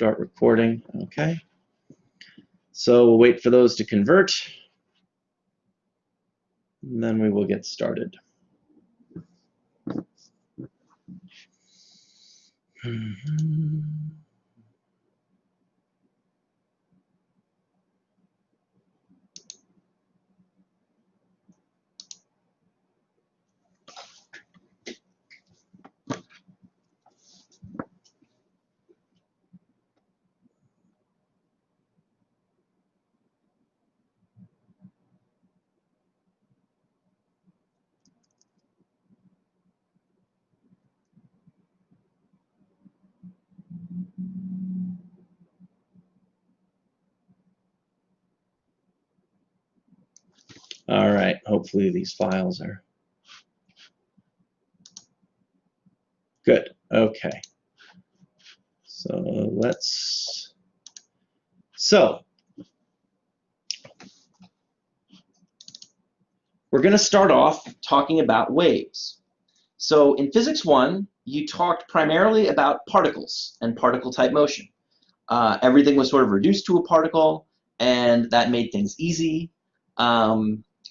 start recording. Okay. So we'll wait for those to convert, and then we will get started. All right, hopefully these files are good. Okay. So we're going to start off talking about waves. So in Physics 1, you talked primarily about particles and particle-type motion. Everything was sort of reduced to a particle, and that made things easy.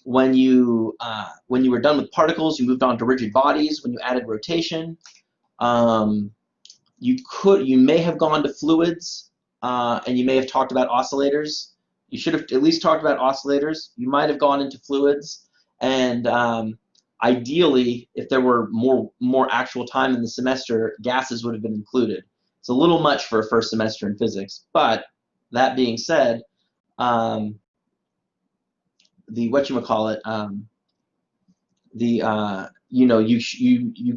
When you were done with particles, you moved on to rigid bodies. When you added rotation, you may have gone to fluids, and you may have talked about oscillators. You should have at least talked about oscillators. You might have gone into fluids, and ideally, if there were more actual time in the semester, gases would have been included. It's a little much for a first semester in physics, but that being said, you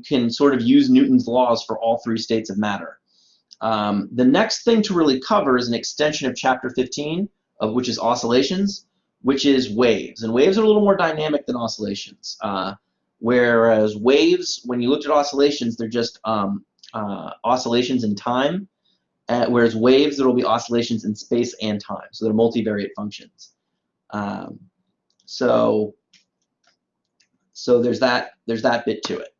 can sort of use Newton's laws for all three states of matter. The next thing to really cover is an extension of chapter 15, which is oscillations, which is waves. And waves are a little more dynamic than oscillations. Whereas waves, when you looked at oscillations, they're just oscillations in time, whereas waves, there will be oscillations in space and time. So they're multivariate functions. So there's that bit to it.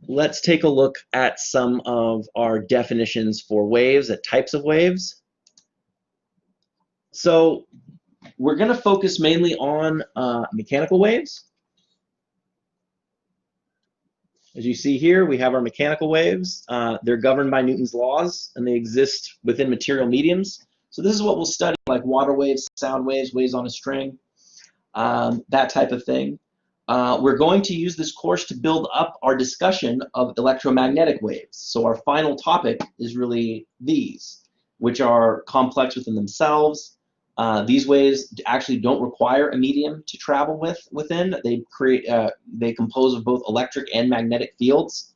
Let's take a look at some of our definitions for waves, at types of waves. So we're going to focus mainly on mechanical waves. As you see here, we have our mechanical waves. They're governed by Newton's laws, and they exist within material mediums. So this is what we'll study, like water waves, sound waves, waves on a string, that type of thing. We're going to use this course to build up our discussion of electromagnetic waves. So our final topic is really these, which are complex within themselves. These waves actually don't require a medium to travel within. They compose of both electric and magnetic fields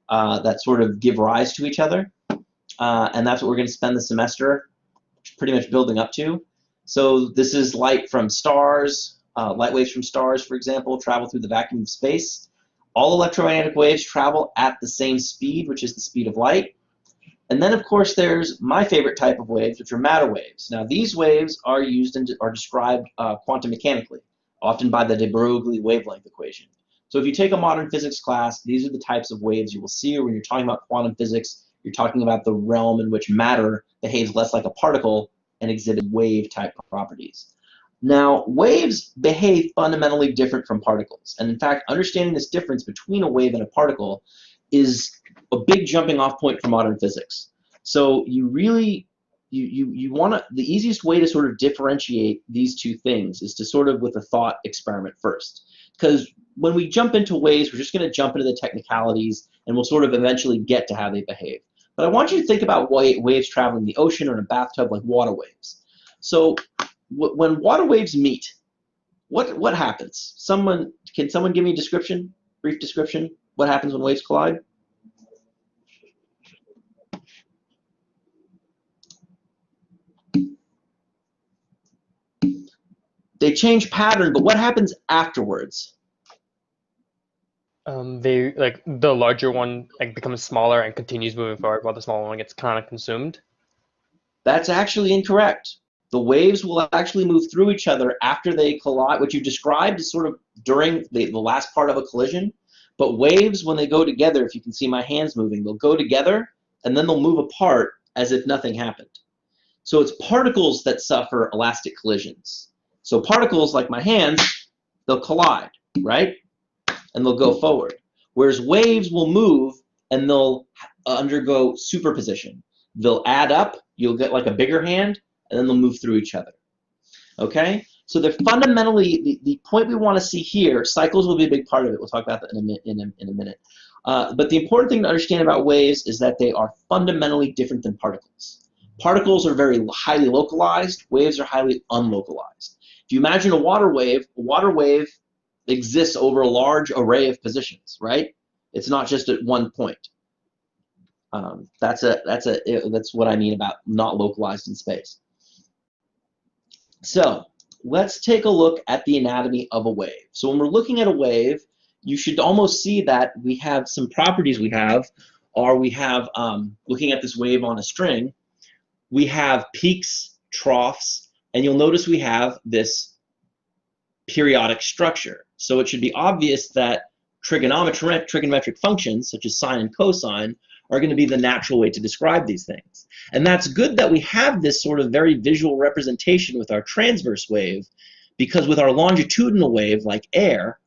that sort of give rise to each other. And that's what we're going to spend the semester pretty much building up to. So this is light from stars. Light waves from stars, for example, travel through the vacuum of space. All electromagnetic waves travel at the same speed, which is the speed of light. And then, of course, there's my favorite type of waves, which are matter waves. Now, these waves are used and are described quantum mechanically, often by the de Broglie wavelength equation. So if you take a modern physics class, these are the types of waves you will see. Or when you're talking about quantum physics, you're talking about the realm in which matter behaves less like a particle and exhibits wave-type properties. Now, waves behave fundamentally different from particles. And in fact, understanding this difference between a wave and a particle is a big jumping off point for modern physics. So you really, you want to, the easiest way to sort of differentiate these two things is to sort of with a thought experiment first. Because when we jump into waves, we're just going to jump into the technicalities and we'll sort of eventually get to how they behave. But I want you to think about waves traveling in the ocean or in a bathtub like water waves. So when water waves meet, what happens? Can someone give me a description, brief description? What happens when waves collide? They change pattern, but what happens afterwards? The larger one becomes smaller and continues moving forward while the smaller one gets kind of consumed. That's actually incorrect. The waves will actually move through each other after they collide. What you described is sort of during the last part of a collision. But waves, when they go together, if you can see my hands moving, they'll go together and then they'll move apart as if nothing happened. So it's particles that suffer elastic collisions. So particles like my hands, they'll collide, right? And they'll go forward. Whereas waves will move and they'll undergo superposition. They'll add up, you'll get like a bigger hand, and then they'll move through each other. Okay? So they're fundamentally, the point we want to see here, cycles will be a big part of it. We'll talk about that in a minute. But the important thing to understand about waves is that they are fundamentally different than particles. Particles are very highly localized. Waves are highly unlocalized. If you imagine a water wave exists over a large array of positions, right? It's not just at one point. That's what I mean about not localized in space. So let's take a look at the anatomy of a wave. So when we're looking at a wave, you should almost see that we have some properties we have, looking at this wave on a string, we have peaks, troughs, and you'll notice we have this periodic structure. So it should be obvious that trigonometric functions, such as sine and cosine, are going to be the natural way to describe these things. And that's good that we have this sort of very visual representation with our transverse wave, because with our longitudinal wave, like air,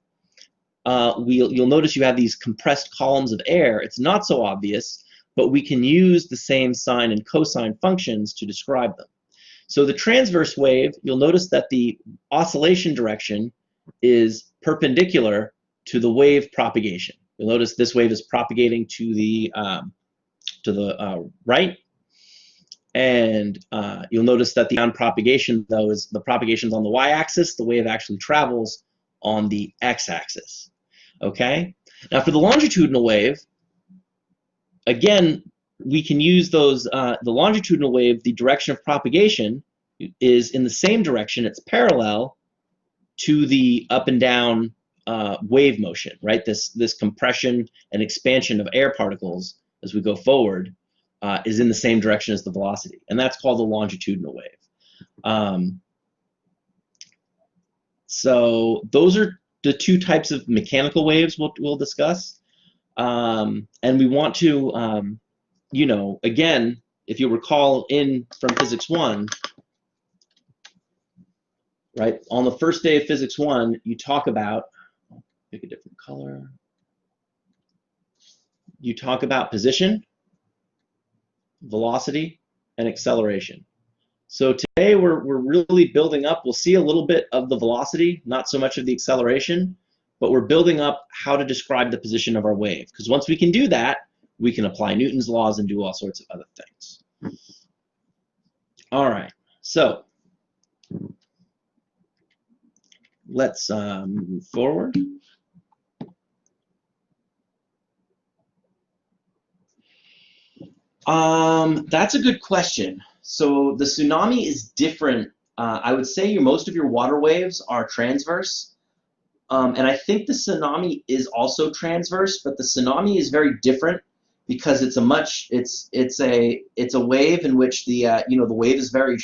you'll notice you have these compressed columns of air. It's not so obvious, but we can use the same sine and cosine functions to describe them. So the transverse wave, you'll notice that the oscillation direction is perpendicular to the wave propagation. You'll notice this wave is propagating to the right, and you'll notice that the sound propagation, though, is the propagation's on the y-axis. The wave actually travels on the x-axis. Okay. Now for the longitudinal wave, again, we can use those. The longitudinal wave, the direction of propagation is in the same direction. It's parallel to the up and down wave motion, right? This compression and expansion of air particles as we go forward is in the same direction as the velocity, and that's called the longitudinal wave. So those are the two types of mechanical waves we'll discuss, and we want to, again, if you recall from Physics 1, right, on the first day of Physics 1, you talk about, pick a different color, you talk about position, velocity, and acceleration. So today we're really building up. We'll see a little bit of the velocity, not so much of the acceleration, but we're building up how to describe the position of our wave. Because once we can do that, we can apply Newton's laws and do all sorts of other things. All right, so let's move forward. That's a good question. So the tsunami is different. I would say most of your water waves are transverse. And I think the tsunami is also transverse, but the tsunami is very different because it's a wave in which the the wave is very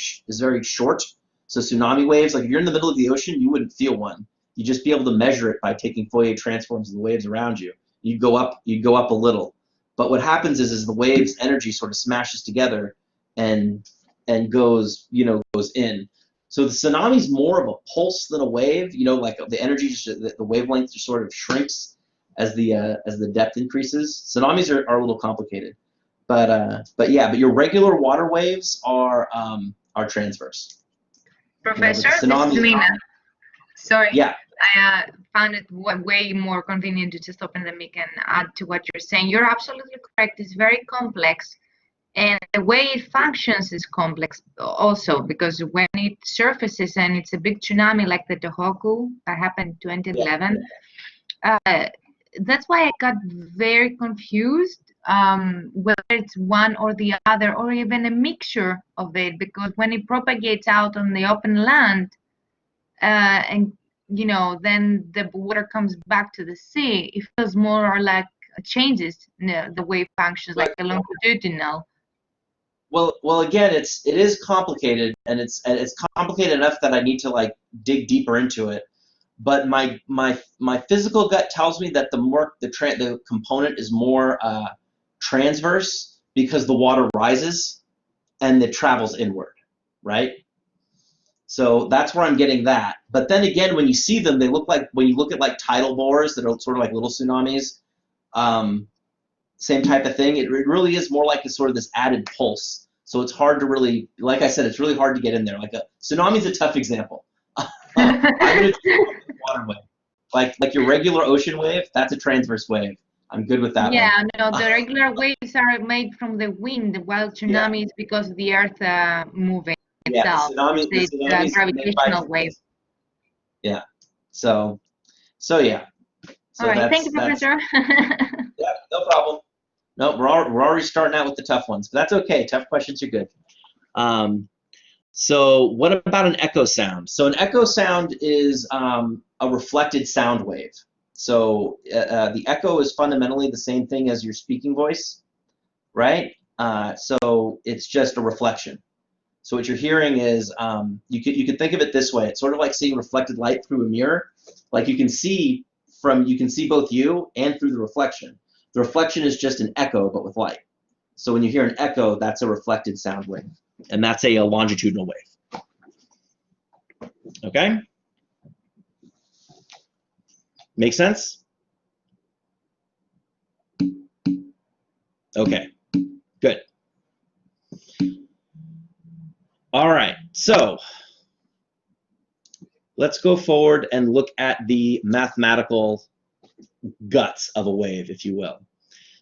short. So tsunami waves, like if you're in the middle of the ocean, you wouldn't feel one. You'd just be able to measure it by taking Fourier transforms of the waves around you. You'd go up a little. But what happens is the wave's energy sort of smashes together and goes in. So the tsunami is more of a pulse than a wave. Like the energy, the wavelength just sort of shrinks as the depth increases. Tsunamis are a little complicated, but your regular water waves are transverse. Professor, this is Lina. Sorry. Yeah. I found it way more convenient to just open the mic and add to what you're saying. You're absolutely correct. It's very complex. And the way it functions is complex also, because when it surfaces and it's a big tsunami like the Tohoku that happened in 2011, that's why I got very confused whether it's one or the other or even a mixture of it, because when it propagates out on the open land and then the water comes back to the sea, it feels more like changes the wave functions, like the longitudinal. Well, again, it is complicated, and it's complicated enough that I need to dig deeper into it. But my physical gut tells me that the component is more transverse because the water rises. and it travels inward, right? So that's where I'm getting that. But then again, when you see them, they look like, when you look at like tidal bores that are sort of like little tsunamis, same type of thing. It really is more like a sort of this added pulse. So it's hard to really, like I said, it's really hard to get in there. Like a tsunami is a tough example. I'm going to do a water wave. Like your regular ocean wave, that's a transverse wave. I'm good with that Yeah, one. no, the regular waves are made from the wind, while tsunamis because of the earth moving itself. The tsunamis It's are made by gravitational wave. Yeah. So yeah. So All right, thank you, that's, Professor. yeah, no problem. No, we're already starting out with the tough ones, but that's okay. Tough questions are good. So what about an echo sound? So an echo sound is a reflected sound wave. So the echo is fundamentally the same thing as your speaking voice, right? So it's just a reflection. So what you're hearing is, you could think of it this way. It's sort of like seeing reflected light through a mirror. Like you can see both you and through the reflection. The reflection is just an echo, but with light. So when you hear an echo, that's a reflected sound wave, and that's a longitudinal wave. Okay? Make sense? Okay, good. All right, so let's go forward and look at the mathematical guts of a wave, if you will.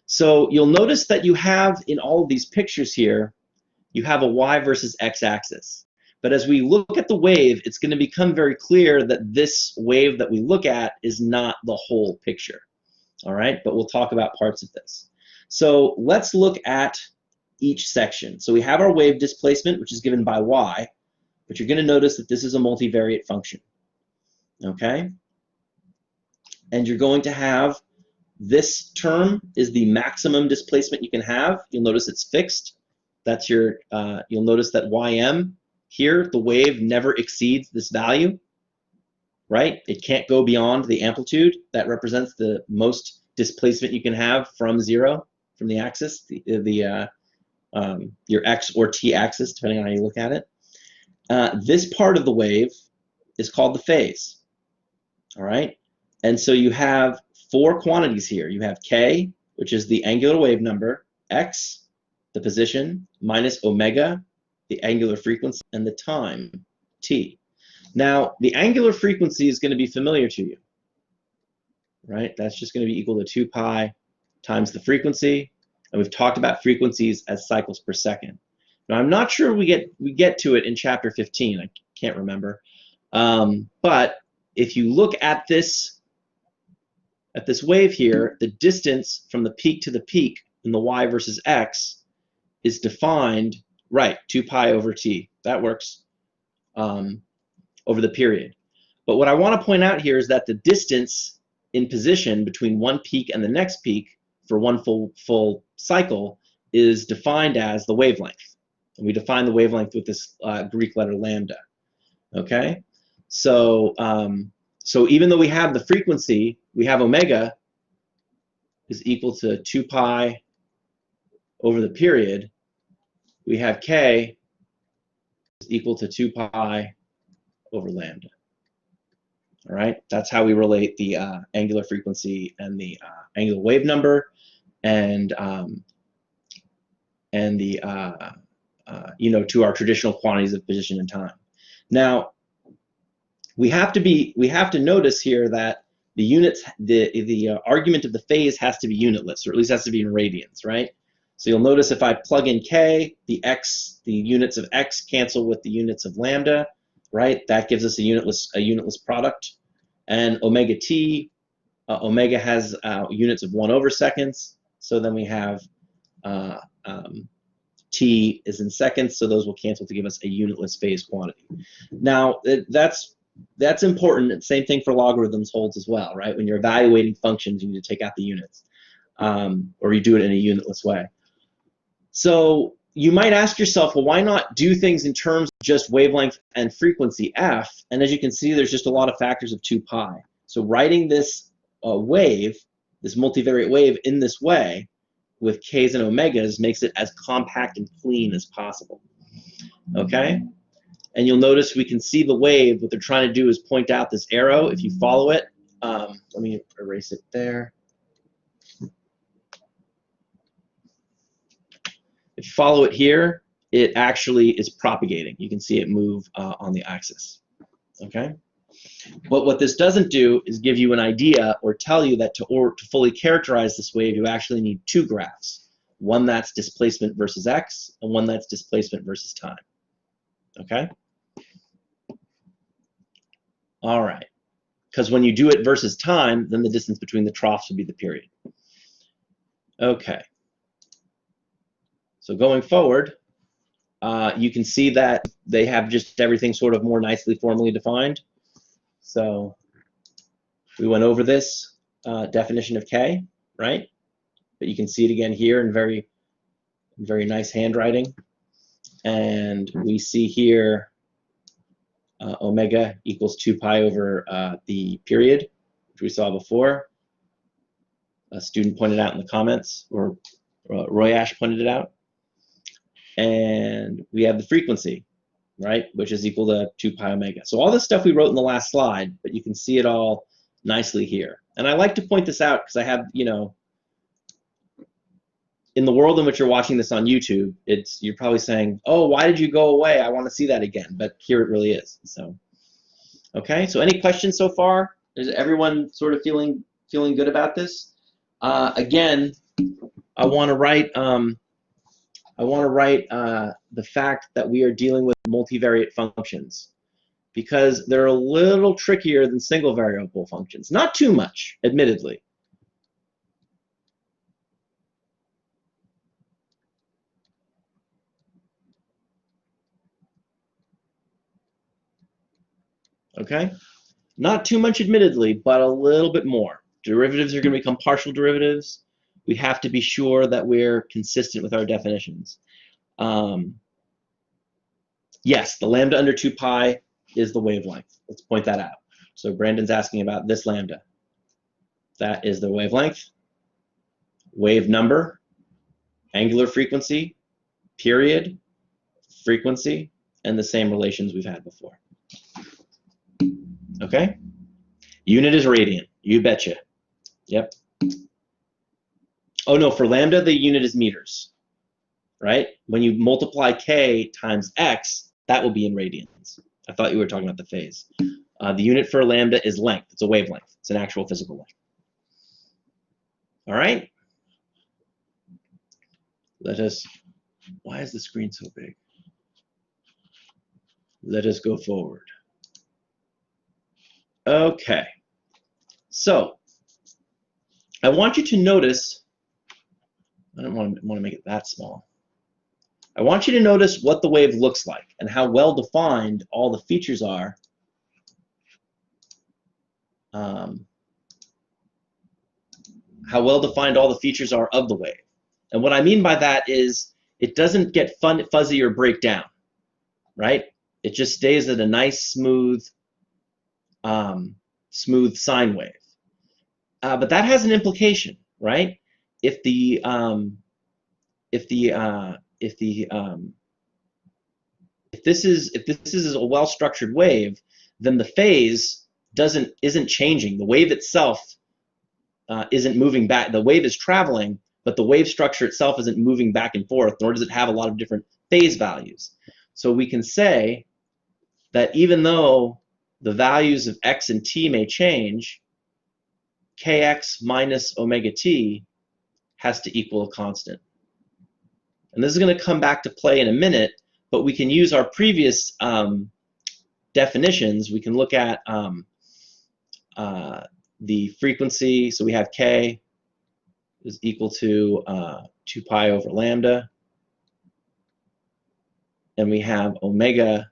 So you'll notice that you have, in all of these pictures here, you have a y versus x axis. But as we look at the wave, it's going to become very clear that this wave that we look at is not the whole picture. All right, but we'll talk about parts of this. So let's look at each section. So we have our wave displacement, which is given by y, but you're going to notice that this is a multivariate function. Okay? And you're going to have this term is the maximum displacement you can have. You'll notice it's fixed. That's your, you'll notice that ym here, the wave never exceeds this value, right? It can't go beyond the amplitude. That represents the most displacement you can have from zero, from the axis, your x or t axis, depending on how you look at it. This part of the wave is called the phase, all right? And so you have four quantities here. You have k, which is the angular wave number, x, the position, minus omega, the angular frequency, and the time, t. Now, the angular frequency is going to be familiar to you, right? That's just going to be equal to 2 pi times the frequency. And we've talked about frequencies as cycles per second. Now, I'm not sure we get to it in chapter 15. I can't remember. But if you look at this wave here, the distance from the peak to the peak in the y versus x is defined, right, 2 pi over t. That works over the period. But what I want to point out here is that the distance in position between one peak and the next peak for one full cycle is defined as the wavelength. And we define the wavelength with this Greek letter lambda. Okay? So, so even though we have the frequency, we have omega is equal to 2 pi over the period. We have k is equal to 2 pi over lambda. All right, that's how we relate the angular frequency and the angular wave number, and the you know, to our traditional quantities of position and time. Now, we have to notice here that the units, the argument of the phase has to be unitless, or at least has to be in radians, right? So you'll notice if I plug in k, the units of x cancel with the units of lambda, right? That gives us a unitless product. And omega t, omega has units of 1 over seconds. So then we have t is in seconds, so those will cancel to give us a unitless phase quantity. Now, that's important. Same thing for logarithms holds as well, right? When you're evaluating functions, you need to take out the units, or you do it in a unitless way. So you might ask yourself, well, why not do things in terms of just wavelength and frequency f? And as you can see, there's just a lot of factors of 2 pi. So writing this wave, this multivariate wave in this way, with k's and omegas, makes it as compact and clean as possible. okay? And you'll notice we can see the wave. What they're trying to do is point out this arrow. If you follow it, let me erase it there. If you follow it here, it actually is propagating. You can see it move on the axis, okay? But what this doesn't do is give you an idea or tell you that to fully characterize this wave, you actually need two graphs. One that's displacement versus x, and one that's displacement versus time, okay? All right, because when you do it versus time, then the distance between the troughs would be the period. Okay. So going forward, you can see that they have just everything sort of more nicely formally defined. So we went over this definition of K, right? But you can see it again here in very nice handwriting. And we see here omega equals 2 pi over the period, which we saw before. A student pointed out in the comments, or Roy Ash pointed it out. And we have the frequency, right, which is equal to 2 pi omega. So all this stuff we wrote in the last slide, but you can see it all nicely here. And I like to point this out because I have, you know, in the world in which you're watching this on YouTube, you're probably saying, oh, why did you go away? I want to see that again. But here it really is. So, okay, so any questions so far? Is everyone sort of feeling good about this? Again, I want to write the fact that we are dealing with multivariate functions because they're a little trickier than single variable functions. Not too much, admittedly. Okay? Not too much, admittedly, but a little bit more. Derivatives are going to become partial derivatives. We have to be sure that we're consistent with our definitions. Yes, the lambda under 2 pi is the wavelength. Let's point that out. So Brandon's asking about this lambda. That is the wavelength, wave number, angular frequency, period, frequency, and the same relations we've had before. Okay? Unit is radian. You betcha. Yep. Oh no, for lambda, the unit is meters, right? When you multiply k times x, that will be in radians. I thought you were talking about the phase. The unit for lambda is length. It's a wavelength. It's an actual physical length. All right? Why is the screen so big? Let us go forward. Okay. So, I want you to notice, I don't want to make it that small. I want you to notice what the wave looks like and how well defined all the features are. How well defined all the features are of the wave. And what I mean by that is it doesn't get fuzzy or break down, right? It just stays at a nice, smooth sine wave. But that has an implication, right? If this is a well-structured wave, then the phase isn't changing. The wave itself isn't moving back. The wave is traveling, but the wave structure itself isn't moving back and forth, nor does it have a lot of different phase values. So we can say that even though the values of x and t may change, kx minus omega t has to equal a constant. And this is going to come back to play in a minute, but we can use our previous definitions. We can look at the frequency. So we have k is equal to 2 pi over lambda. And we have omega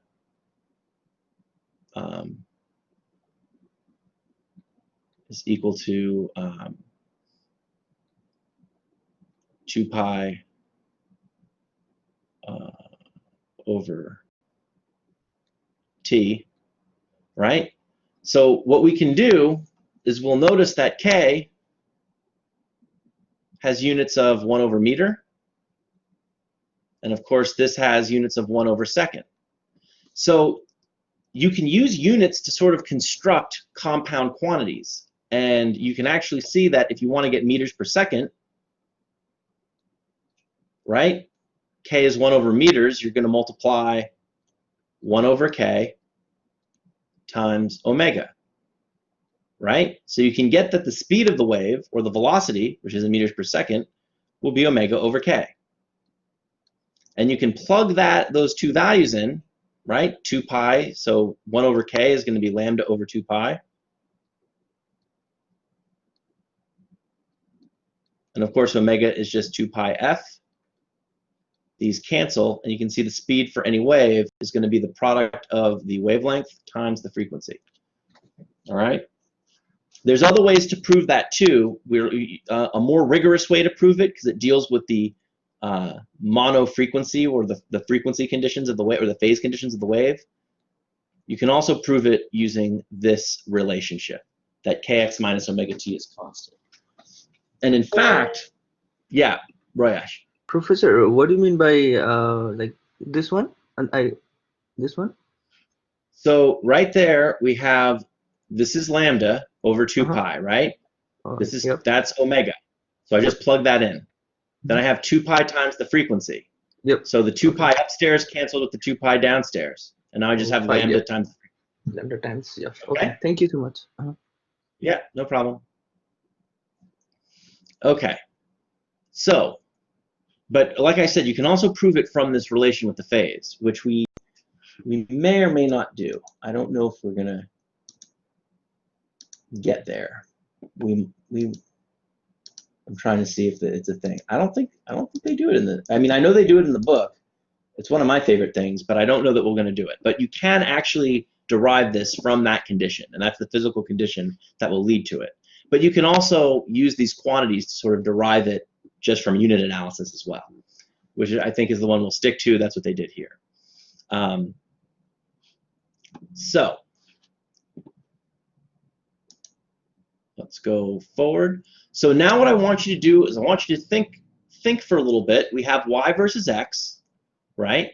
is equal to 2 pi over t, right? So what we can do is we'll notice that k has units of 1 over meter, And of course, this has units of 1/2. So you can use units to sort of construct compound quantities. And you can actually see that if you want to get meters per second, right? K is 1/meters. You're going to multiply 1/k times omega, right? So you can get that the speed of the wave, or the velocity, which is in meters per second, will be omega/k. And you can plug those two values in, right? 2 pi, so 1/k is going to be lambda over 2 pi. And of course, omega is just 2 pi f. These cancel, and you can see the speed for any wave is going to be the product of the wavelength times the frequency. All right? There's other ways to prove that too. A more rigorous way to prove it, because it deals with the mono frequency, or the frequency conditions of the wave, or the phase conditions of the wave. You can also prove it using this relationship, that kx minus omega t is constant. And in fact, yeah, Royash. Professor, what do you mean by like this one? This one? So right there we have, this is lambda over 2 pi, right? This is, that's omega. So I just plug that in. Then I have 2 pi times the frequency. Yep. So the 2 pi upstairs canceled with the 2 pi downstairs. And now I just have lambda times the frequency. Lambda times, yeah. Okay, thank you so much. Yeah, no problem. Okay. So, but like I said, you can also prove it from this relation with the phase, which we may or may not do. I don't know if we're gonna get there. I'm trying to see if it's a thing. I don't think they do it in the. I mean, I know they do it in the book. It's one of my favorite things, but I don't know that we're going to do it. But you can actually derive this from that condition, and that's the physical condition that will lead to it. But you can also use these quantities to sort of derive it just from unit analysis as well, which I think is the one we'll stick to. That's what they did here. So let's go forward. So now what I want you to do is I want you to think for a little bit. We have y versus x, right?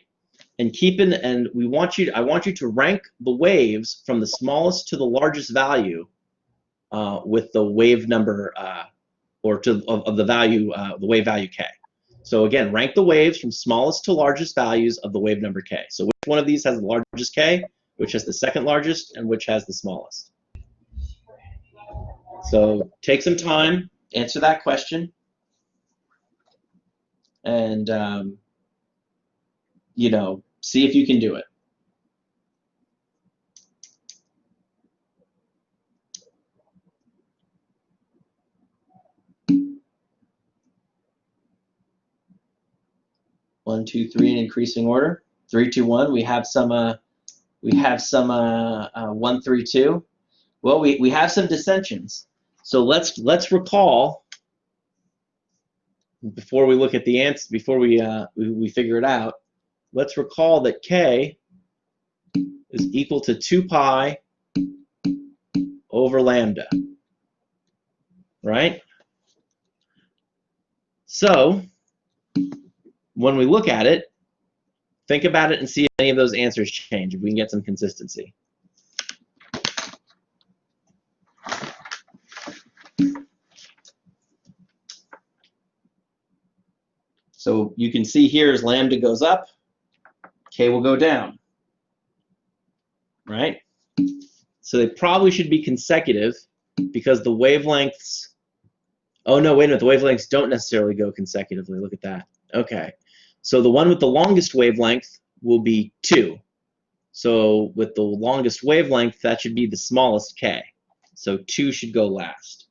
And I want you to rank the waves from the smallest to the largest value with the wave number of the value, the wave value k. So again, rank the waves from smallest to largest values of the wave number k. So which one of these has the largest k, which has the second largest, and which has the smallest? So take some time, answer that question, and you know, see if you can do it. One, two, three in increasing order. 3, 2, 1. We have some 1, 3, 2. Well, we have some dissensions. So let's recall, before we look at the answer, before we figure it out, let's recall that k is equal to 2 pi over lambda, right? So when we look at it, think about it and see if any of those answers change, if we can get some consistency. So you can see here as lambda goes up, k will go down, right? So they probably should be consecutive because the wavelengths, oh no, wait a minute, the wavelengths don't necessarily go consecutively. Look at that. Okay, so the one with the longest wavelength will be 2. So with the longest wavelength, that should be the smallest k. So 2 should go last.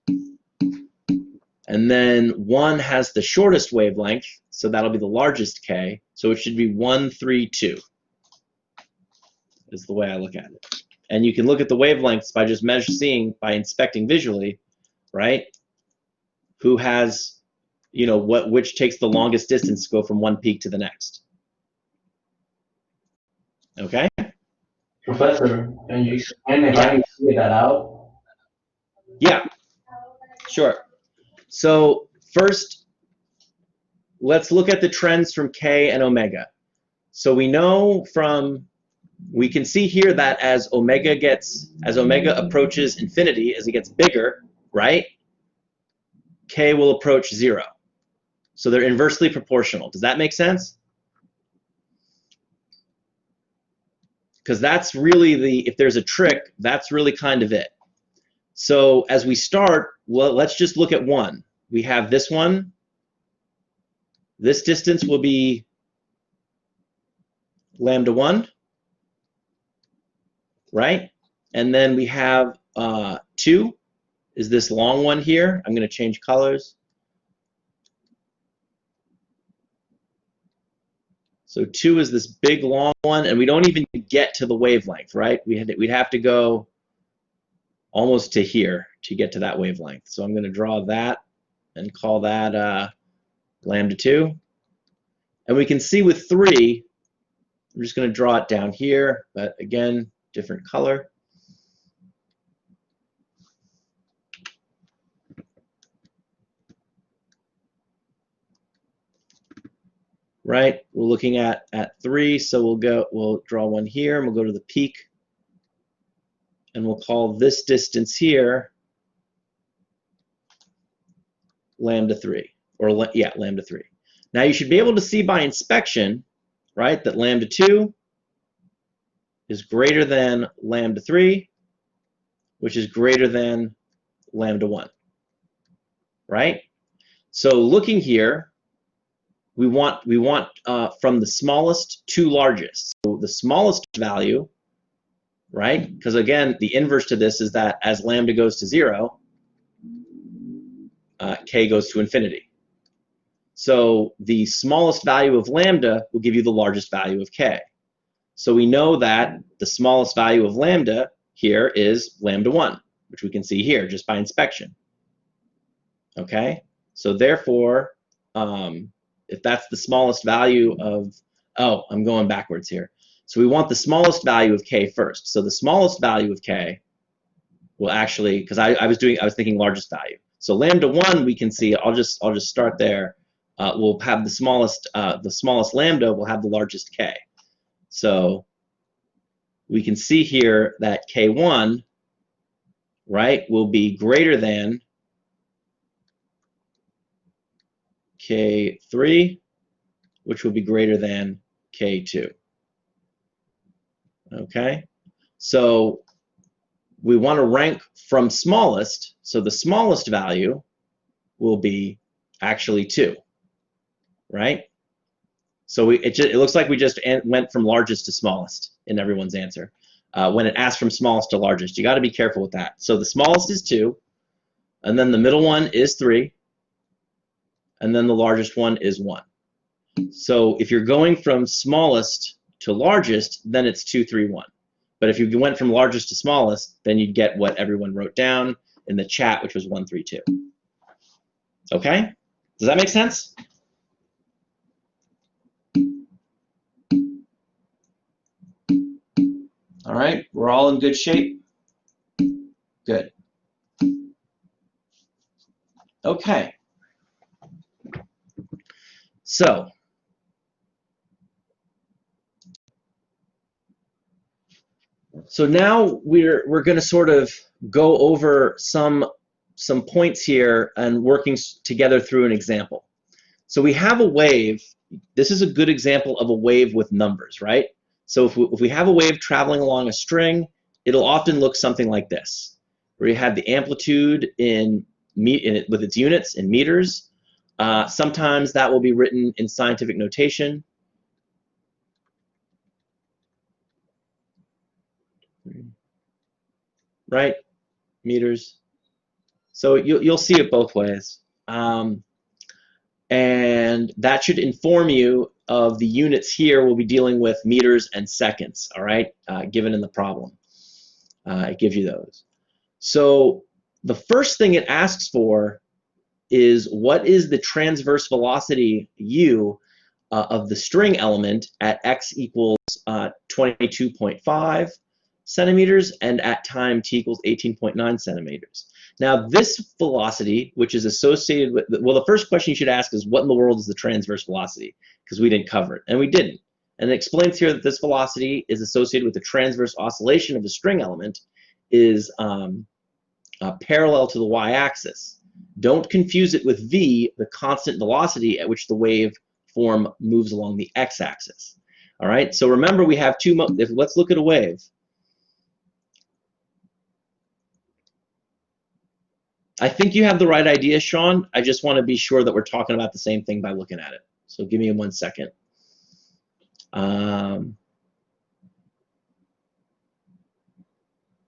And then 1 has the shortest wavelength, so that'll be the largest k. So it should be 1, 3, 2 is the way I look at it. And you can look at the wavelengths by just by inspecting visually, right? Who has, you know, which takes the longest distance to go from one peak to the next. Okay? Professor, can you explain if I can figure that out? Yeah, sure. So first, let's look at the trends from K and omega. So we know we can see here that as omega approaches infinity, as it gets bigger, right? K will approach 0. So they're inversely proportional. Does that make sense? Because that's really if there's a trick, that's really kind of it. So as we start, well, let's just look at 1. We have this one. This distance will be lambda 1, right? And then we have 2 is this long one here. I'm going to change colors. So 2 is this big long one, and we don't even get to the wavelength, right? We'd have to go almost to here to get to that wavelength. So I'm going to draw that and call that lambda 2. And we can see with 3, I'm just going to draw it down here, but again, different color. Right, we're looking at 3, so we'll draw one here, and we'll go to the peak, and we'll call this distance here lambda 3, or yeah, lambda 3. Now you should be able to see by inspection, right, that lambda 2 is greater than lambda 3, which is greater than lambda 1, right? So looking here, we want from the smallest to largest. So the smallest value, right? Because again, the inverse to this is that as lambda goes to 0, K goes to infinity. So the smallest value of lambda will give you the largest value of K. So we know that the smallest value of lambda here is lambda 1, which we can see here just by inspection. Okay? So therefore, if that's the smallest value of, oh, I'm going backwards here. So we want the smallest value of K first. So the smallest value of K will actually, because I was thinking largest value. So lambda 1 we can see, I'll just start there. We'll have the smallest lambda will have the largest K. So we can see here that K1, right, will be greater than K3, which will be greater than K2. Okay, so we want to rank from smallest, so the smallest value will be actually 2, right? So it looks like we just went from largest to smallest in everyone's answer. When it asks from smallest to largest, you got to be careful with that. So the smallest is 2, and then the middle one is 3, and then the largest one is 1. So if you're going from smallest to largest, then it's 2, 3, 1. But if you went from largest to smallest, then you'd get what everyone wrote down in the chat, which was 1, 3, 2. Okay? Does that make sense? All right, we're all in good shape? Good. Okay. So now we're going to sort of go over some points here and working together through an example. So we have a wave. This is a good example of a wave with numbers, right? So if we have a wave traveling along a string, it'll often look something like this, where you have the amplitude with its units in meters. Sometimes that will be written in scientific notation. Right? Meters. So you'll see it both ways. And that should inform you of the units here. We'll be dealing with meters and seconds, all right, given in the problem. It gives you those. So the first thing it asks for is what is the transverse velocity u of the string element at x equals 22.5 centimeters and at time t equals 18.9 centimeters. Now this velocity, which is associated with, well, the first question you should ask is what in the world is the transverse velocity? Because we didn't cover it, and we didn't. And it explains here that this velocity is associated with the transverse oscillation of the string element is parallel to the y-axis. Don't confuse it with v, the constant velocity at which the wave form moves along the x-axis. All right, so remember we have two, let's look at a wave. I think you have the right idea, Sean. I just want to be sure that we're talking about the same thing by looking at it. So give me 1 second.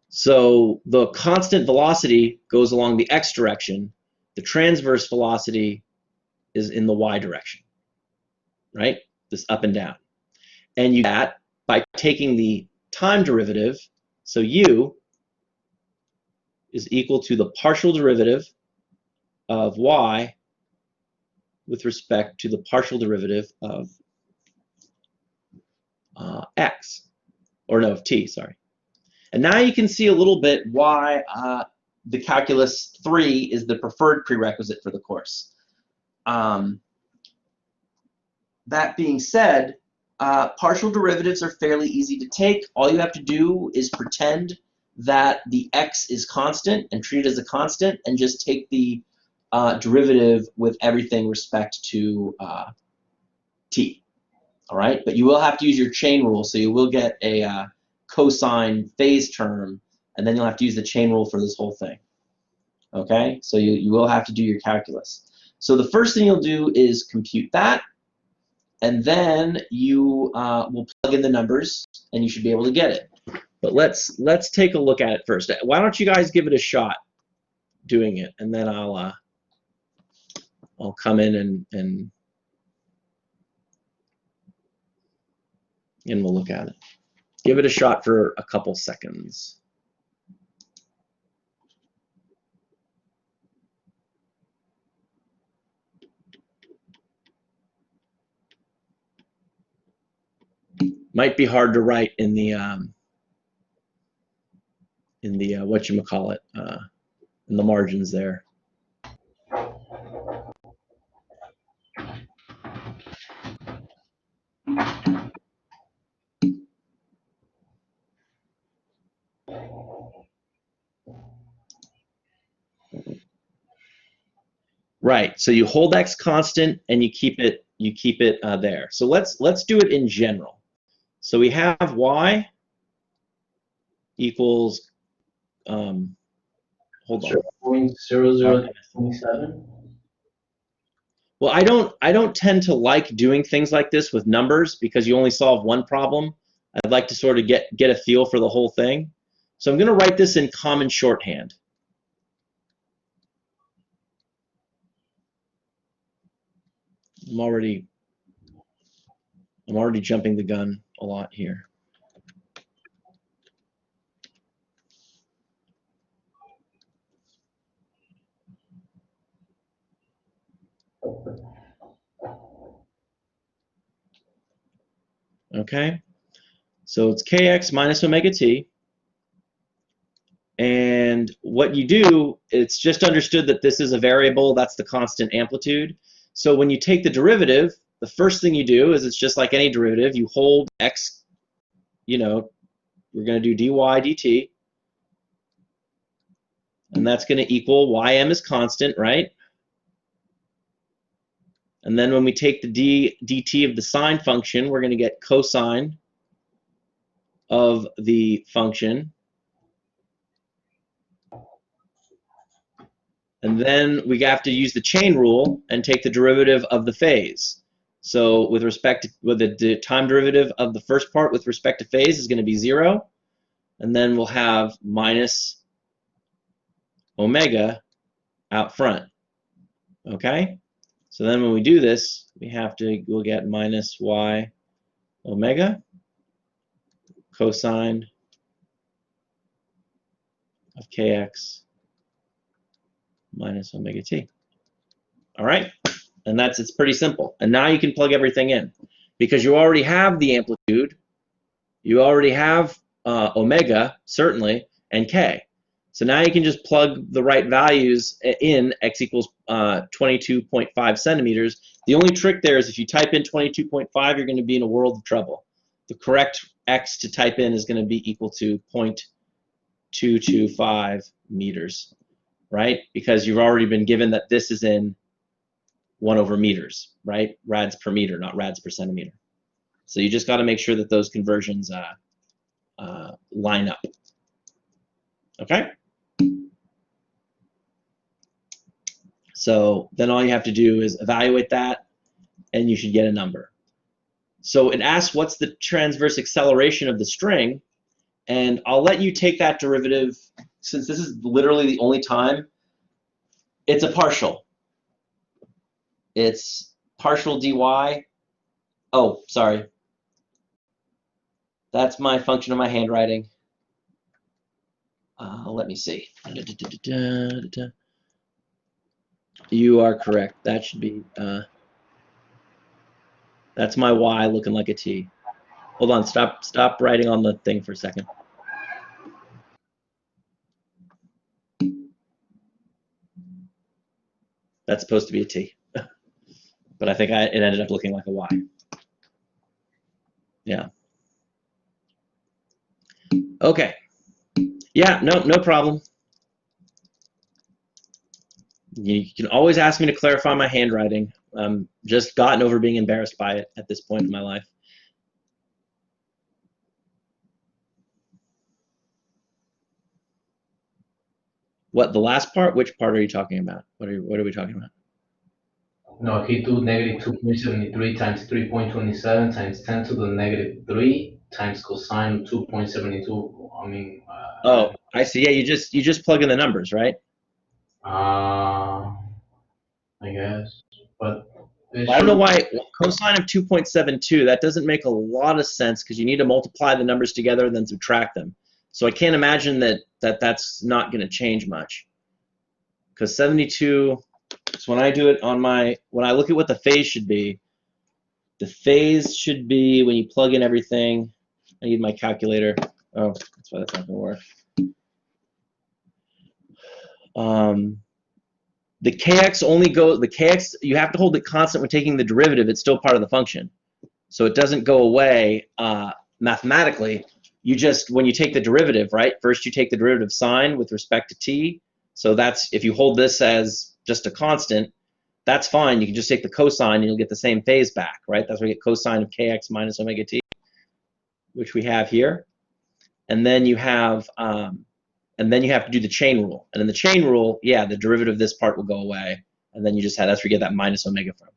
So the constant velocity goes along the x direction. The transverse velocity is in the y direction, right? This up and down. And you get that by taking the time derivative. So u is equal to the partial derivative of y with respect to the partial derivative of x, or no, of t, sorry. And now you can see a little bit why the Calculus 3 is the preferred prerequisite for the course. That being said, partial derivatives are fairly easy to take. All you have to do is pretend that the x is constant and treat it as a constant, and just take the derivative with everything respect to t. All right, but you will have to use your chain rule, so you will get a cosine phase term, and then you'll have to use the chain rule for this whole thing. Okay, so you will have to do your calculus. So the first thing you'll do is compute that, and then you will plug in the numbers, and you should be able to get it. But let's take a look at it first. Why don't you guys give it a shot doing it, and then I'll come in and we'll look at it. Give it a shot for a couple seconds. Might be hard to write in the whatchamacallit, in the margins there. Right. So you hold x constant and you keep it there. So let's do it in general. So we have y equals hold on. 0.0027. Well, I don't tend to like doing things like this with numbers because you only solve one problem. I'd like to sort of get a feel for the whole thing. So I'm going to write this in common shorthand. I'm already jumping the gun a lot here. Okay, so it's kx minus omega t, and what you do, it's just understood that this is a variable, that's the constant amplitude. So when you take the derivative, the first thing you do is, it's just like any derivative, you hold x, you know, we're going to do dy dt, and that's going to equal ym is constant, right? And then when we take the dt of the sine function, we're going to get cosine of the function. And then we have to use the chain rule and take the derivative of the phase. So with respect to the time derivative of the first part with respect to phase is going to be 0. And then we'll have minus omega out front. Okay? So then when we do this, we'll get minus y omega cosine of kx minus omega t. All right? And it's pretty simple. And now you can plug everything in because you already have the amplitude, you already have omega, certainly, and k. So now you can just plug the right values in. X equals 22.5 centimeters. The only trick there is if you type in 22.5, you're going to be in a world of trouble. The correct X to type in is going to be equal to 0.225 meters, right? Because you've already been given that this is in 1/meters, right? Rads per meter, not rads per centimeter. So you just got to make sure that those conversions line up. Okay? So then all you have to do is evaluate that, and you should get a number. So it asks what's the transverse acceleration of the string, and I'll let you take that derivative, since this is literally the only time. It's a partial. It's partial dy. Oh, sorry. That's my function of my handwriting. Let me see. You are correct. That should be, that's my y looking like a t. Hold on, stop writing on the thing for a second. That's supposed to be a t. But I think it ended up looking like a y. Yeah. Okay. Yeah, no problem. You can always ask me to clarify my handwriting. I'm just gotten over being embarrassed by it at this point in my life. What, the last part? Which part are you talking about? What are we talking about? No, he do negative 2.73 times 3.27 times 10 to the negative 3 times cosine of 2.72. I mean, Oh, I see. Yeah, you just plug in the numbers, right? I guess, but it I don't know should- why cosine of 2.72, that doesn't make a lot of sense because you need to multiply the numbers together and then subtract them. So I can't imagine that's not going to change much. Because 72, so when I do it on when I look at what the phase should be, the phase should be, when you plug in everything, I need my calculator. Oh, that's why that's not going to work. The kx only goes, the kx, you have to hold it constant when taking the derivative. It's still part of the function. So it doesn't go away mathematically. You just, when you take the derivative, right? First you take the derivative sign with respect to t. So that's, if you hold this as just a constant, that's fine. You can just take the cosine and you'll get the same phase back, right? That's where you get cosine of kx minus omega t, which we have here. And then you have to do the chain rule. And in the chain rule, yeah, the derivative of this part will go away. And then you just have, that's where you get that minus omega from.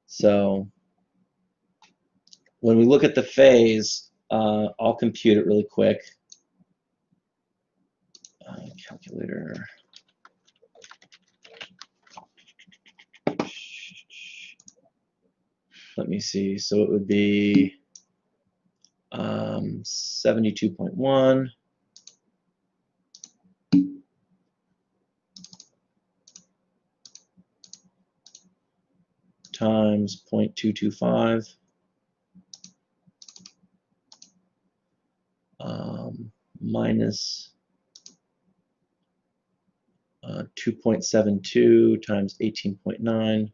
So when we look at the phase, I'll compute it really quick. Calculator. Let me see. So it would be 72.1 times 0.225 minus 2.72 times 18.9.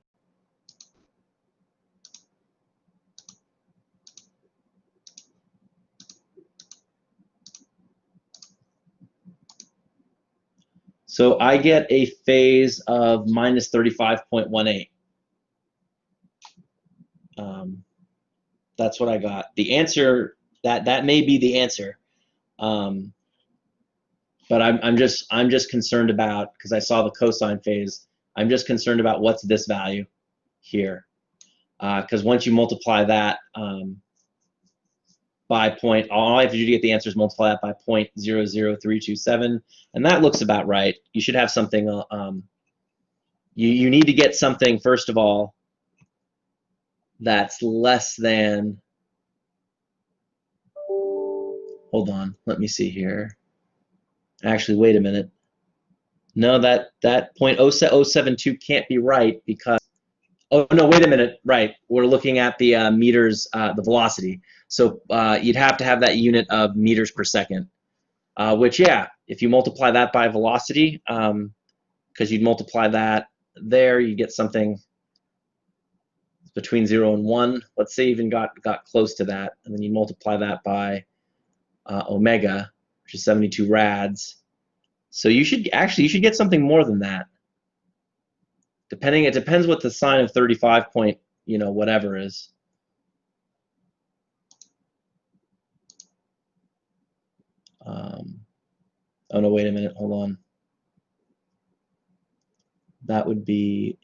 So I get a phase of minus 35.18. That's what I got. The answer, that may be the answer, but I'm just concerned about, because I saw the cosine phase, I'm just concerned about what's this value here, because once you multiply that by point, all I have to do to get the answer is multiply that by 0.00327, and that looks about right. You should have something. You need to get something, first of all, that's less than. Hold on, let me see here. Actually, wait a minute. No, that 0.0072 can't be right because Oh, no, wait a minute. Right. We're looking at the meters, the velocity. So you'd have to have that unit of meters per second, which, yeah, if you multiply that by velocity, because you'd multiply that there, you get something between 0 and 1. Let's say even got close to that, and then you multiply that by omega, which is 72 rads. So you should get something more than that. It depends what the sine of 35 point, whatever is. Oh no, wait a minute, hold on. That would be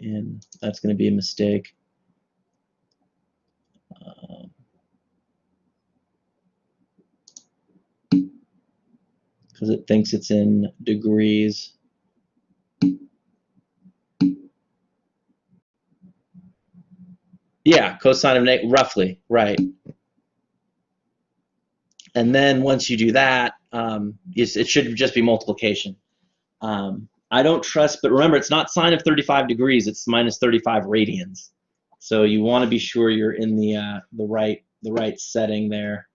that's going to be a mistake. Because it thinks it's in degrees. Yeah, cosine of roughly, right. And then once you do that, it should just be multiplication. I don't trust, but remember, it's not sine of 35 degrees, it's minus 35 radians. So you want to be sure you're in the right setting there.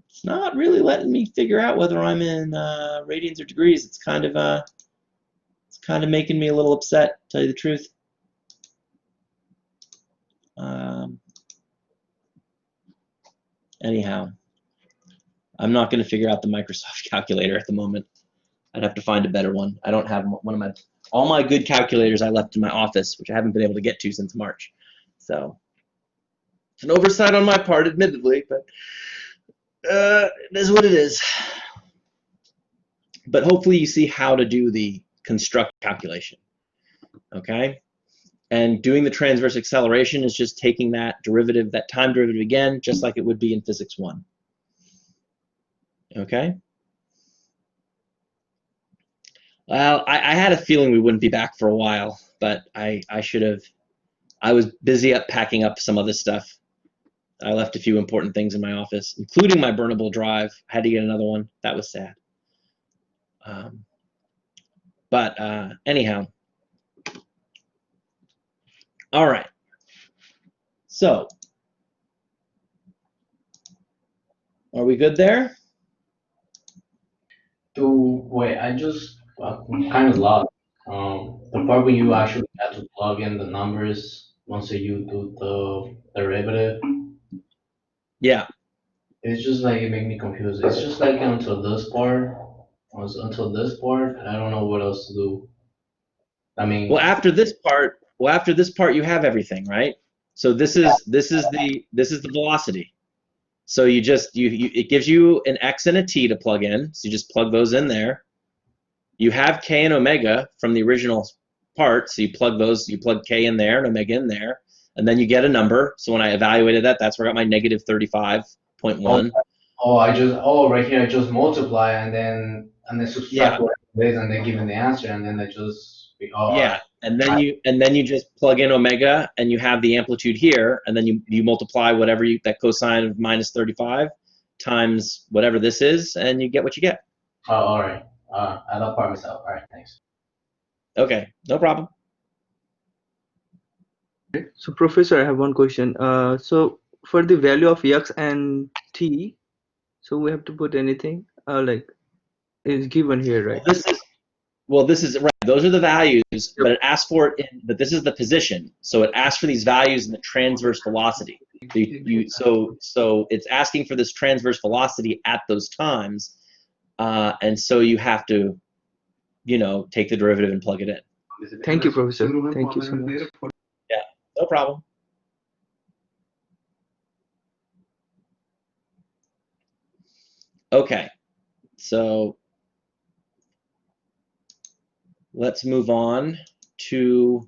It's not really letting me figure out whether I'm in radians or degrees. It's kind of making me a little upset, to tell you the truth. Anyhow, I'm not going to figure out the Microsoft calculator at the moment. I'd have to find a better one. I don't have all my good calculators I left in my office, which I haven't been able to get to since March. So it's an oversight on my part, admittedly, but it is what it is. But hopefully you see how to do the construct calculation, okay? And doing the transverse acceleration is just taking that derivative, that time derivative again, just like it would be in physics 1. Okay? Well, I had a feeling we wouldn't be back for a while, but I was busy packing up some other stuff. I left a few important things in my office, including my burnable drive. I had to get another one. That was sad. But anyhow. All right. So, are we good there? Wait, I'm kind of lost. The part where you actually have to plug in the numbers once you do the derivative, Yeah. it's just like it makes me confused. It's just like until this part, I don't know what else to do. I mean, Well, after this part, you have everything, right? So this is the velocity. So it gives you an x and a t to plug in. So you just plug those in there. You have k and omega from the original part. So you plug k in there and omega in there, and then you get a number. So when I evaluated that, that's where I got my negative 35.1. right here I just multiply and then subtract what it is and then give me the answer and then Yeah, and then you just plug in omega and you have the amplitude here, and then you multiply whatever that cosine of minus 35 times whatever this is, and you get what you get. Oh, all right. I love part myself. All right, thanks. Okay, no problem. So Professor, I have one question. So for the value of x and t, so we have to put anything like is given here, right? This is right. Those are the values, but it asks for it but this is the position. So it asks for these values in the transverse velocity. So it's asking for this transverse velocity at those times, and so you have to, take the derivative and plug it in. Thank you, Professor. Thank you so much. Yeah, no problem. Okay, so let's move on to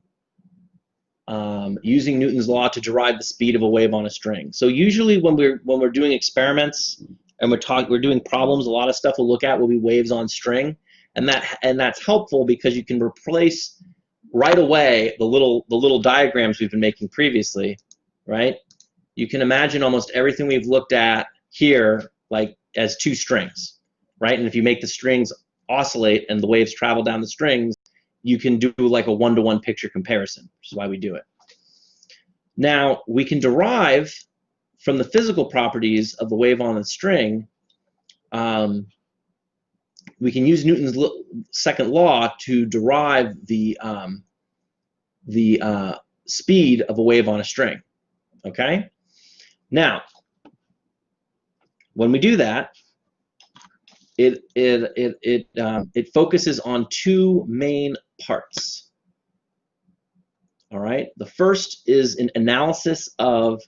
using Newton's law to derive the speed of a wave on a string. So usually when we're doing experiments and we're doing problems, a lot of stuff we'll look at will be waves on string, and that's helpful because you can replace right away the little diagrams we've been making previously, right? You can imagine almost everything we've looked at here like as two strings, right? And if you make the strings oscillate and the waves travel down the strings, you can do like a one-to-one picture comparison, which is why we do it. Now, we can derive from the physical properties of the wave on the string, we can use Newton's second law to derive the speed of a wave on a string. Okay? Now, when we do that, it focuses on two main parts. All right? The first is an analysis of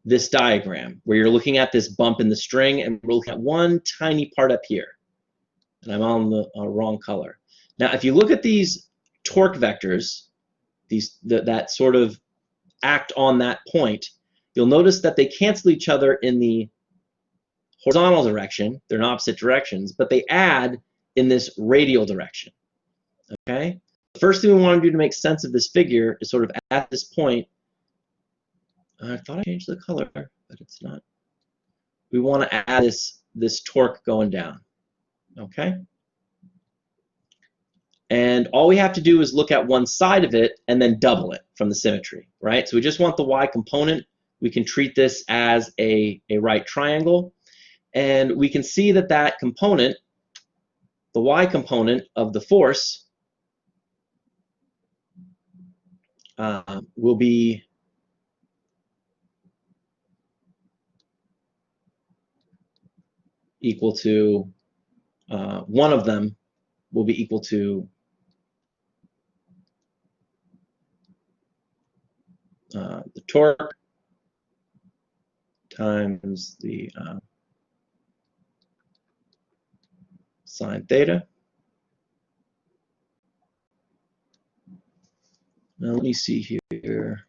this diagram, where you're looking at this bump in the string, and we're looking at one tiny part up here. And I'm on the wrong color. Now, if you look at these torque vectors, that sort of act on that point, you'll notice that they cancel each other in the horizontal direction. They're in opposite directions, but they add in this radial direction. Okay? The first thing we want to do to make sense of this figure is sort of at this point. I thought I changed the color, but it's not. We want to add this torque going down. Okay? And all we have to do is look at one side of it and then double it from the symmetry, right? So we just want the y component. We can treat this as a right triangle. And we can see that that component, the y component of the force, will be equal to, one of them will be equal to the torque times the sine theta. Now let me see here.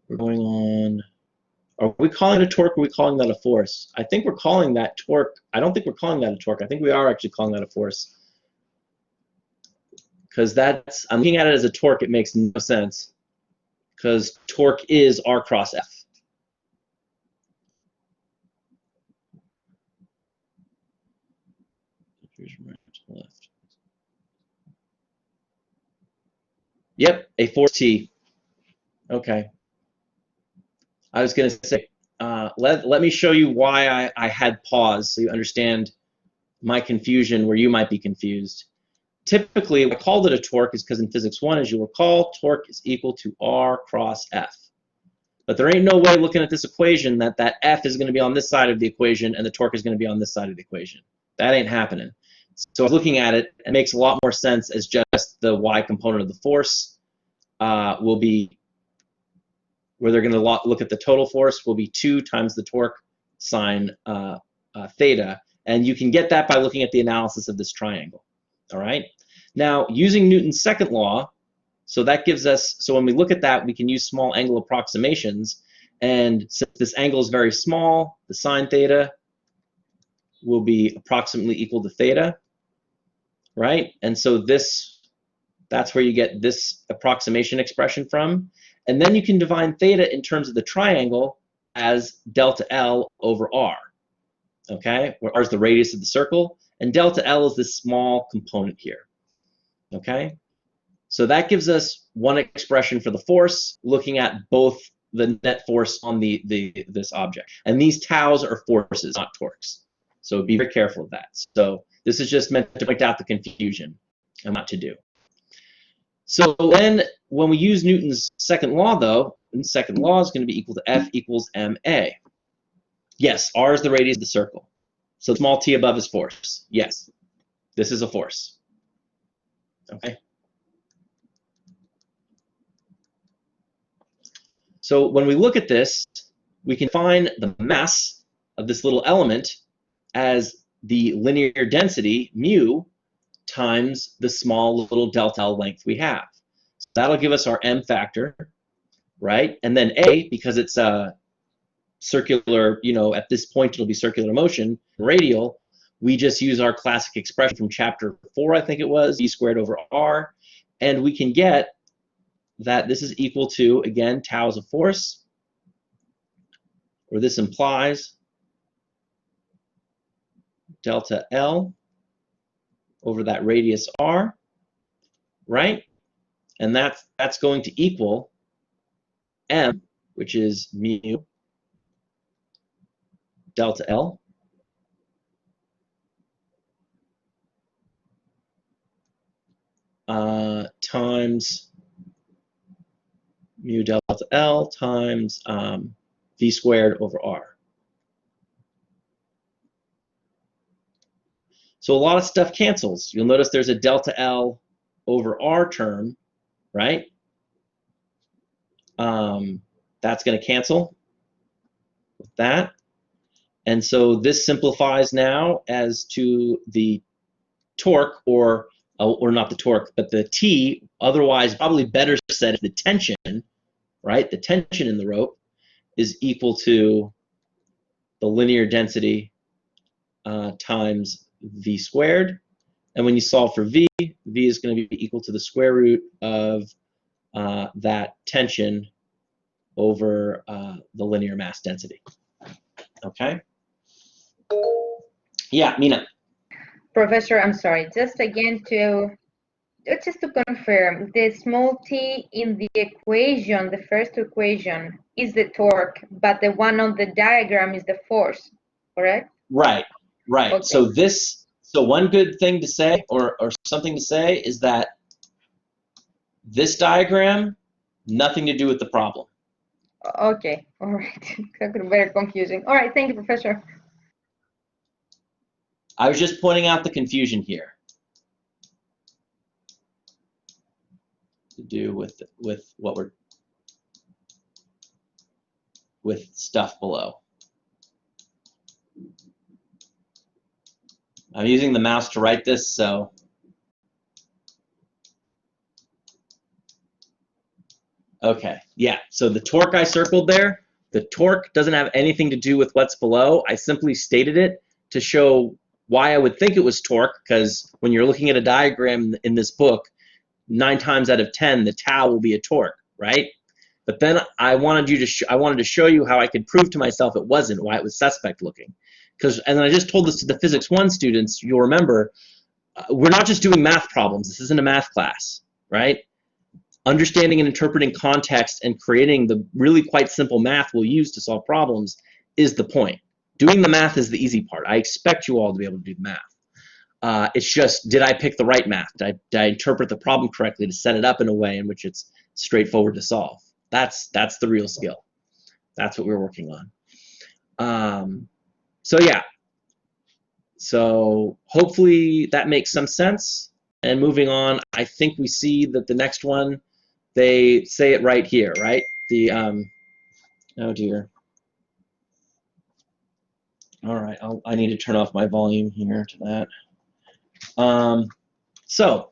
We're going on. Are we calling it a torque, or are we calling that a force? I think we're calling that torque. I don't think we're calling that a torque. I think we are actually calling that a force. Because I'm looking at it as a torque, it makes no sense. Because torque is R cross F. Left. Yep, a force T. Okay. I was going to say, let me show you why I had pause so you understand my confusion where you might be confused. Typically, I called it a torque is because in Physics 1, as you'll recall, torque is equal to R cross F. But there ain't no way looking at this equation that F is going to be on this side of the equation and the torque is going to be on this side of the equation. That ain't happening. So looking at it, it makes a lot more sense as just the y component of the force will be, where they're going to look at the total force, will be 2 times the torque sine theta. And you can get that by looking at the analysis of this triangle. All right? Now, using Newton's second law, so that gives us, so when we look at that, we can use small angle approximations. And since this angle is very small, the sine theta will be approximately equal to theta, right? And so that's where you get this approximation expression from. And then you can define theta in terms of the triangle as delta L over R, okay? Where R is the radius of the circle, and delta L is this small component here, okay? So that gives us one expression for the force, looking at both the net force on this object. And these taus are forces, not torques. So be very careful of that. So this is just meant to point out the confusion and what to do. So then when we use Newton's second law, though, Newton's second law is going to be equal to F equals ma. Yes, R is the radius of the circle. So small t above is force. Yes, this is a force. Okay. So when we look at this, we can find the mass of this little element as the linear density, mu, times the small little delta L length we have. So that'll give us our m factor, right? And then a, because it's a circular, at this point it'll be circular motion, radial, we just use our classic expression from chapter 4, I think it was, v squared over r, and we can get that this is equal to, again, tau is a force, or this implies delta L over that radius r, right? And that's going to equal m, which is mu delta L times mu delta L times v squared over r. So a lot of stuff cancels. You'll notice there's a delta L over r term, right? That's going to cancel with that. And so this simplifies now as to the torque, or not the torque, but the T, otherwise probably better said the tension, right? The tension in the rope is equal to the linear density times v squared. And when you solve for v, v is going to be equal to the square root of that tension over the linear mass density. Okay? Yeah, Mina. Professor, I'm sorry, just to confirm, the small t in the equation, the first equation, is the torque, but the one on the diagram is the force, correct? Right, right. Okay. So one good thing to say, or something to say, is that this diagram, nothing to do with the problem. Okay, all right. Very confusing. All right, thank you, Professor. I was just pointing out the confusion here. To do with what we're with stuff below. I'm using the mouse to write this, so okay, yeah. So the torque I circled there, the torque doesn't have anything to do with what's below. I simply stated it to show why I would think it was torque, because when you're looking at a diagram in this book, 9 times out of 10, the tau will be a torque, right? But then I wanted to show you how I could prove to myself it wasn't, why it was suspect looking. And then I just told this to the Physics 1 students. You'll remember, we're not just doing math problems. This isn't a math class, right? Understanding and interpreting context and creating the really quite simple math we'll use to solve problems is the point. Doing the math is the easy part. I expect you all to be able to do the math. It's just, did I pick the right math? Did I interpret the problem correctly to set it up in a way in which it's straightforward to solve? That's the real skill. That's what we're working on. So yeah. So hopefully that makes some sense. And moving on, I think we see that the next one, they say it right here, right? The oh dear. All right, I need to turn off my volume here to that. So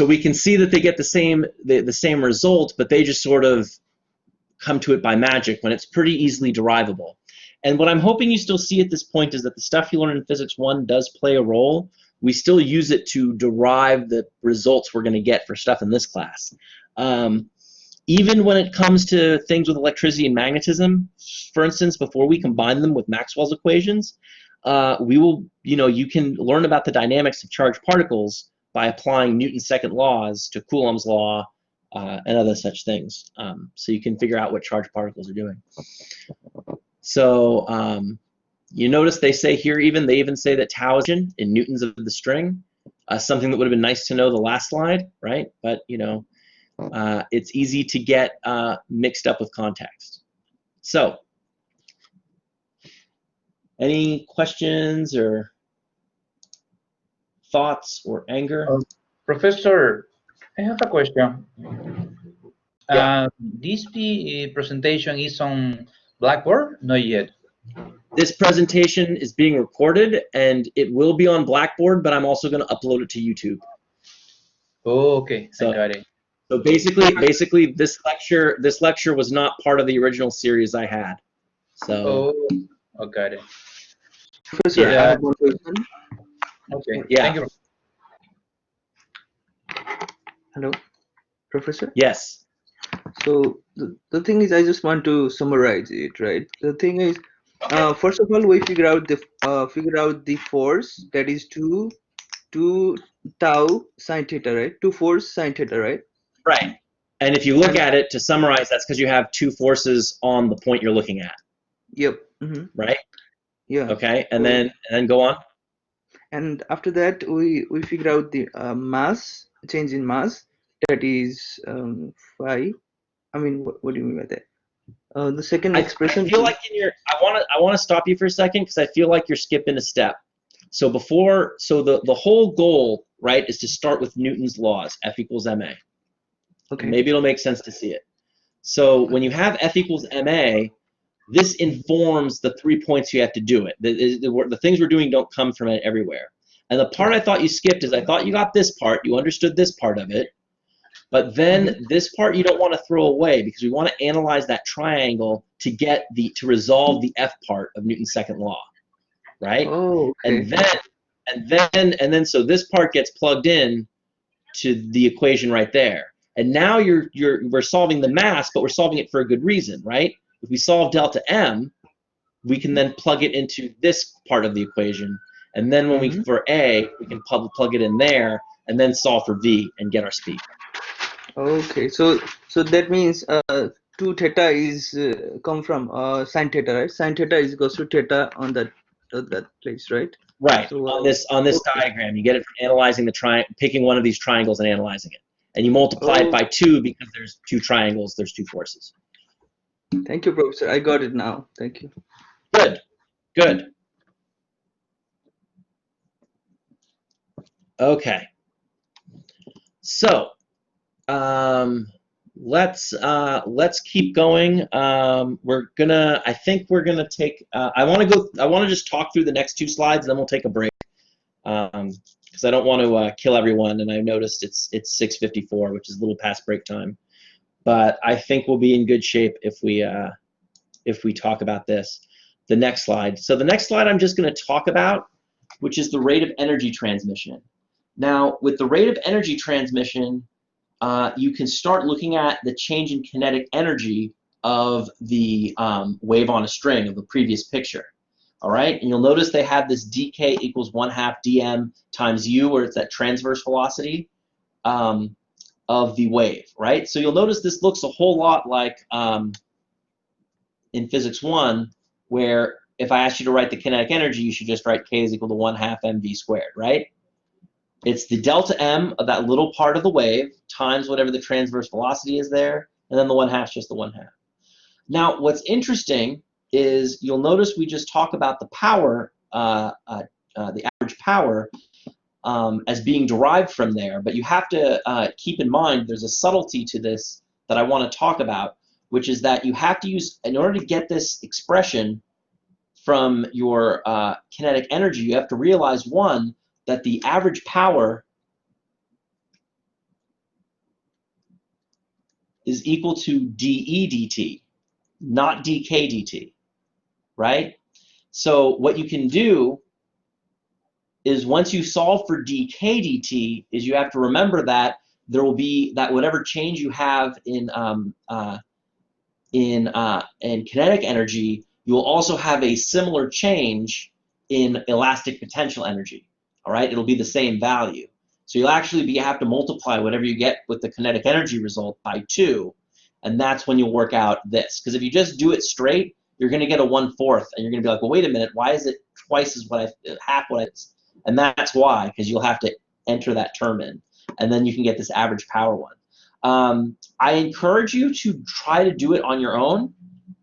we can see that they get the same result, but they just sort of come to it by magic when it's pretty easily derivable. And what I'm hoping you still see at this point is that the stuff you learn in Physics 1 does play a role. We still use it to derive the results we're going to get for stuff in this class. Even when it comes to things with electricity and magnetism, for instance, before we combine them with Maxwell's equations, you can learn about the dynamics of charged particles by applying Newton's second laws to Coulomb's law and other such things. So you can figure out what charged particles are doing. So you notice they say here, they even say that tau is in newtons of the string, something that would have been nice to know the last slide, right? But it's easy to get mixed up with context. So any questions or thoughts or anger? Professor, I have a question. Yeah. This presentation is on Blackboard? Not yet. This presentation is being recorded and it will be on Blackboard, but I'm also going to upload it to YouTube. Oh, okay. So, I got it. So basically, this lecture was not part of the original series I had. So. Oh, got it. Professor, I have one question. Okay. Yeah. Thank you. Hello, Professor? Yes. So the thing is, I just want to summarize it, right? The thing is, first of all, we figure out the force, that is 2 2 tau sine theta, right? 2 force sine theta, right? Right. And if you look at it, to summarize, that's because you have two forces on the point you're looking at, Yep. Mm-hmm. right? Yeah. Okay. And So- then go on. And after that, we figure out the mass, change in mass, that is phi. I mean, what do you mean by that? The second I expression. feel like I want to stop you for a second because I feel like you're skipping a step. So the whole goal, right, is to start with Newton's laws, F equals ma. Okay. Maybe it'll make sense to see it. So when you have F equals ma, this informs the 3 points you have to do it. The things we're doing don't come from it everywhere. And the part I thought you skipped is I thought you got this part, you understood this part of it, but then this part you don't want to throw away because we want to analyze that triangle to resolve the F part of Newton's second law, right? Oh, okay. And then so this part gets plugged in to the equation right there. And now we're solving the mass, but we're solving it for a good reason, right? If we solve delta M, we can then plug it into this part of the equation. And then when for A, we can plug it in there and then solve for V and get our speed. Okay, so that means 2 theta is come from sine theta, right? Sine theta is equals to theta on that place, right? Right. So, On this diagram, you get it from analyzing picking one of these triangles and analyzing it, and you multiply it by 2 because there's 2 triangles. There's 2 forces. Thank you, Professor. I got it now. Thank you. Good. Good. Okay. So let's keep going. I think we're gonna take. I want to just talk through the next 2 slides, and then we'll take a break. Because I don't want to kill everyone, and I noticed it's 6:54, which is a little past break time. But I think we'll be in good shape if we talk about this. The next slide. So the next slide I'm just going to talk about, which is the rate of energy transmission. Now, with the rate of energy transmission, you can start looking at the change in kinetic energy of the wave on a string of the previous picture. All right, and you'll notice they have this dk equals 1/2 dm times u, where it's that transverse velocity of the wave, right? So you'll notice this looks a whole lot like in physics 1, where if I asked you to write the kinetic energy, you should just write k is equal to 1/2 mv squared, right? It's the delta m of that little part of the wave times whatever the transverse velocity is there, and then the 1/2 is just the 1/2. Now, what's interesting is you'll notice we just talk about the power, the average power, as being derived from there, but you have to keep in mind there's a subtlety to this that I want to talk about, which is that you have to use, in order to get this expression from your kinetic energy, you have to realize, one, that the average power is equal to dE dt, not dk dt, right? So what you can do is once you solve for dk dt, is you have to remember that there will be that whatever change you have in kinetic energy, you will also have a similar change in elastic potential energy. All right, it'll be the same value. So you'll actually have to multiply whatever you get with the kinetic energy result by 2, and that's when you'll work out this. Because if you just do it straight, you're going to get a 1/4, and you're going to be like, well, wait a minute, why is it twice as half what I? And that's why, because you'll have to enter that term in, and then you can get this average power one. I encourage you to try to do it on your own,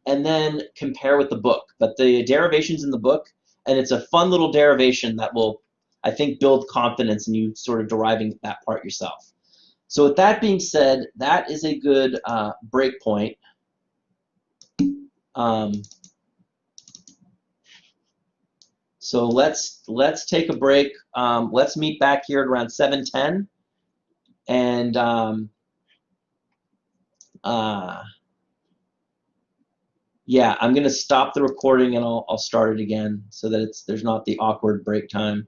and then compare with the book. But the derivation's in the book, and it's a fun little derivation that will, I think, build confidence in you sort of deriving that part yourself. So with that being said, that is a good break point. So let's take a break. Let's meet back here at around 7:10, and yeah, I'm gonna stop the recording and I'll start it again so that there's not the awkward break time.